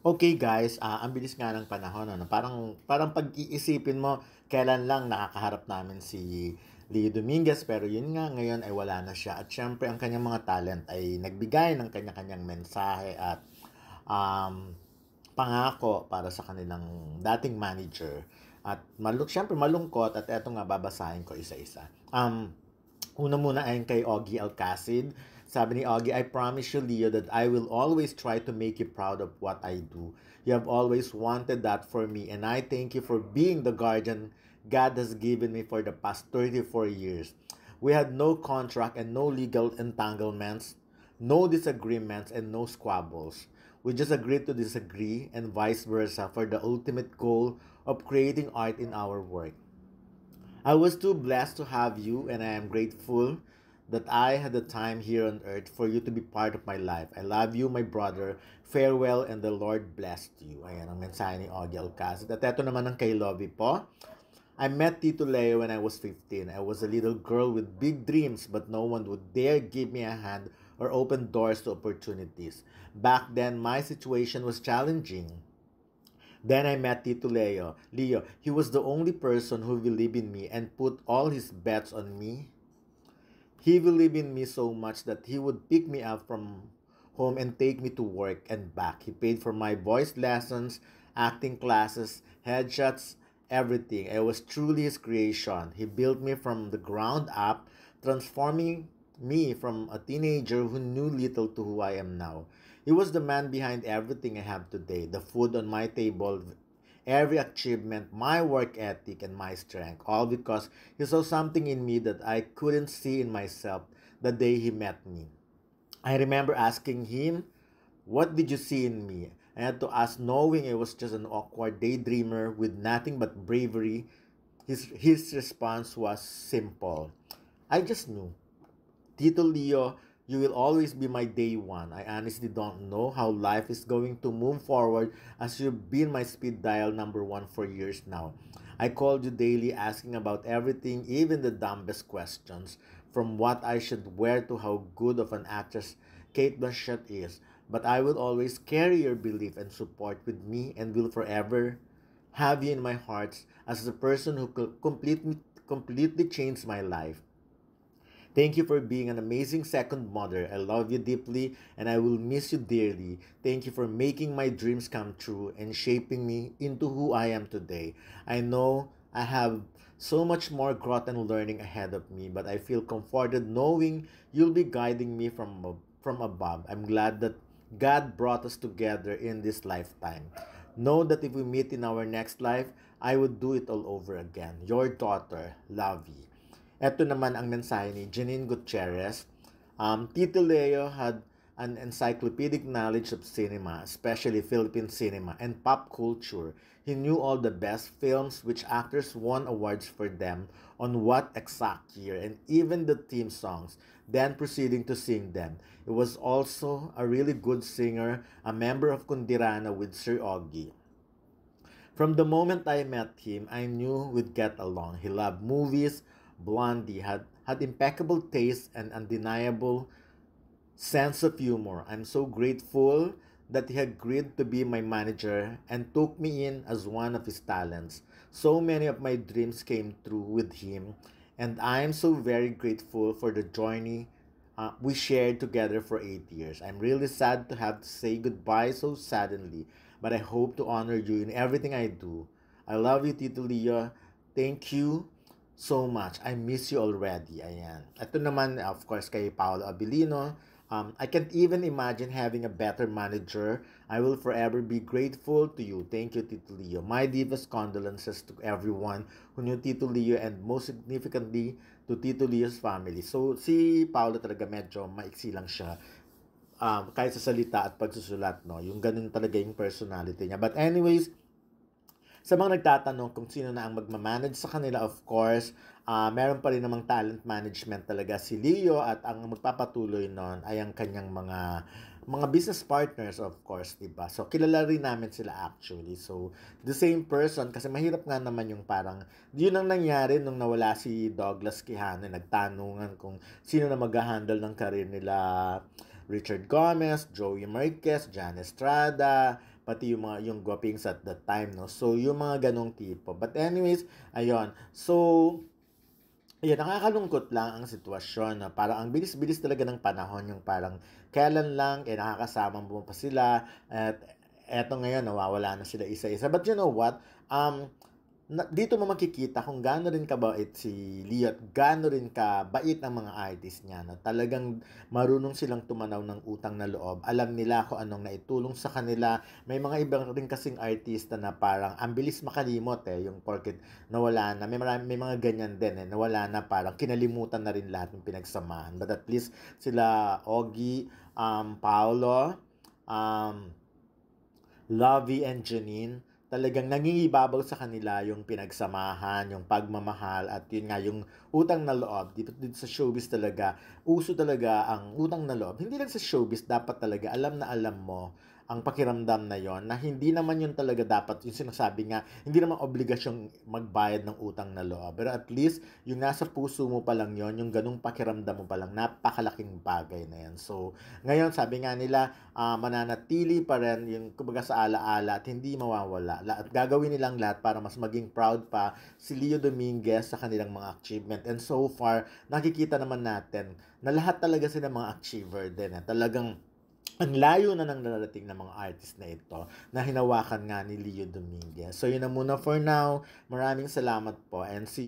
Okay guys, ang bilis nga ng panahon ano, parang pag-iisipin mo kailan lang nakakaharap namin si Leo Dominguez pero yun nga ngayon ay wala na siya at siyempre ang kanyang mga talent ay nagbigay ng kanya-kanyang mensahe at um, pangako para sa kanilang dating manager at siyempre malungkot at eto nga babasahin ko isa-isa. Una muna ay kay Augie Alcacid. Sabi ni Augie, I promise you, Leo, that I will always try to make you proud of what I do. You have always wanted that for me, and I thank you for being the guardian God has given me for the past 34 years. We had no contract and no legal entanglements, no disagreements, and no squabbles. We just agreed to disagree and vice versa for the ultimate goal of creating art in our work. I was too blessed to have you, and I am grateful that I had the time here on earth for you to be part of my life. I love you, my brother. Farewell, and the Lord bless you. Ayan ang mensahe ni Augie Alcacid. At ito naman ang kay Lovie po. I met Tito Leo when I was 15. I was a little girl with big dreams, but no one would dare give me a hand or open doors to opportunities. Back then, my situation was challenging. Then I met Tito Leo. Leo, he was the only person who believed in me and put all his bets on me. He believed in me so much that he would pick me up from home and take me to work and back. He paid for my voice lessons, acting classes, headshots, everything. I was truly his creation. He built me from the ground up, transforming me from a teenager who knew little to who I am now. He was the man behind everything I have today, the food on my table, every achievement, my work ethic, and my strength, all because he saw something in me that I couldn't see in myself the day he met me. I remember asking him, what did you see in me? I had to ask, knowing I was just an awkward daydreamer with nothing but bravery. His response was simple. I just knew. Tito Leo, you will always be my day one. I honestly don't know how life is going to move forward as you've been my speed dial number one for years now. I called you daily asking about everything, even the dumbest questions, from what I should wear to how good of an actress Kate Blanchett is. But I will always carry your belief and support with me and will forever have you in my heart as the person who could completely changed my life. Thank you for being an amazing second mother. I love you deeply and I will miss you dearly. Thank you for making my dreams come true and shaping me into who I am today. I know I have so much more growth and learning ahead of me, but I feel comforted knowing you'll be guiding me from above. I'm glad that God brought us together in this lifetime. Know that if we meet in our next life, I would do it all over again. Your daughter, Lavi. Ito naman ang mensahe ni Janine Gutierrez. Tito Leo had an encyclopedic knowledge of cinema, especially Philippine cinema and pop culture. He knew all the best films which actors won awards for them on what exact year and even the theme songs, then proceeding to sing them. He was also a really good singer, a member of Kundirana with Sir Augie. From the moment I met him, I knew we'd get along. He loved movies. Blondie had impeccable taste and undeniable sense of humor. I'm so grateful that he agreed to be my manager and took me in as one of his talents. So many of my dreams came true with him, and I'm so very grateful for the journey we shared together for 8 years. I'm really sad to have to say goodbye so suddenly, but I hope to honor you in everything I do. I love you, Tito Leo. Thank you so much. I miss you already. Ayan. Ito naman, of course, kay Paolo Abilino. I can't even imagine having a better manager. I will forever be grateful to you. Thank you, Tito Leo. My deepest condolences to everyone who knew Tito Leo and most significantly to Tito Leo's family. So, si Paolo talaga medyo maiksi lang siya. Kahit sa salita at pagsusulat, no? Yung ganun talaga yung personality niya. But anyways, sa mga nagtatanong kung sino na ang magmamanage sa kanila, of course, meron pa rin namang talent management talaga si Leo at ang magpapatuloy nun ay ang kanyang mga business partners, of course, diba? So, kilala rin namin sila actually. So, the same person, kasi mahirap nga naman yung parang, yun ang nangyari nung nawala si Douglas Quijano, nagtanungan kung sino na mag-handle ng career nila Richard Gomez, Joey Marquez, Jan Estrada, pati yung gwapings at that time, no? So, yung mga ganong tipo. But anyways, ayun. So, ayun, nakakalungkot lang ang sitwasyon na parang ang bilis-bilis talaga ng panahon, yung parang kailan lang, nakakasama mo pa sila, at eto ngayon, nawawala na sila isa-isa. But you know what? Dito mo makikita kung gaano rin kabait si Leo at gaano rin kabait ang mga artist niya, na talagang marunong silang tumanaw ng utang na loob. Alam nila kung anong naitulong sa kanila. May mga ibang rin kasing artista na parang ang bilis makalimot yung porket nawala na. May mga ganyan din nawala na, parang kinalimutan na rin lahat ng pinagsamahan. But at least sila Ogie, Paolo, um, Lovey and Janine, talagang nangingibabaw sa kanila yung pinagsamahan, yung pagmamahal, at yun nga, yung utang na loob. Dito sa showbiz talaga, uso talaga ang utang na loob. Hindi lang sa showbiz, dapat talaga alam na alam mo ang pakiramdam na yon, na hindi naman yun talaga dapat, yung sinasabi nga, hindi naman obligasyong magbayad ng utang na loob. Pero at least, yung nasa puso mo pa lang yon, yung ganung pakiramdam mo pa lang, napakalaking bagay na yan. So, ngayon, sabi nga nila, mananatili pa rin yung kumbaga sa alaala at hindi mawawala. At gagawin nilang lahat para mas maging proud pa si Leo Dominguez sa kanilang mga achievement. And so far, nakikita naman natin na lahat talaga sila mga achiever din. Talagang ang layo na ng narating ng mga artist na ito na hinawakan nga ni Leo Dominguez. So yun na muna for now. Maraming salamat po and see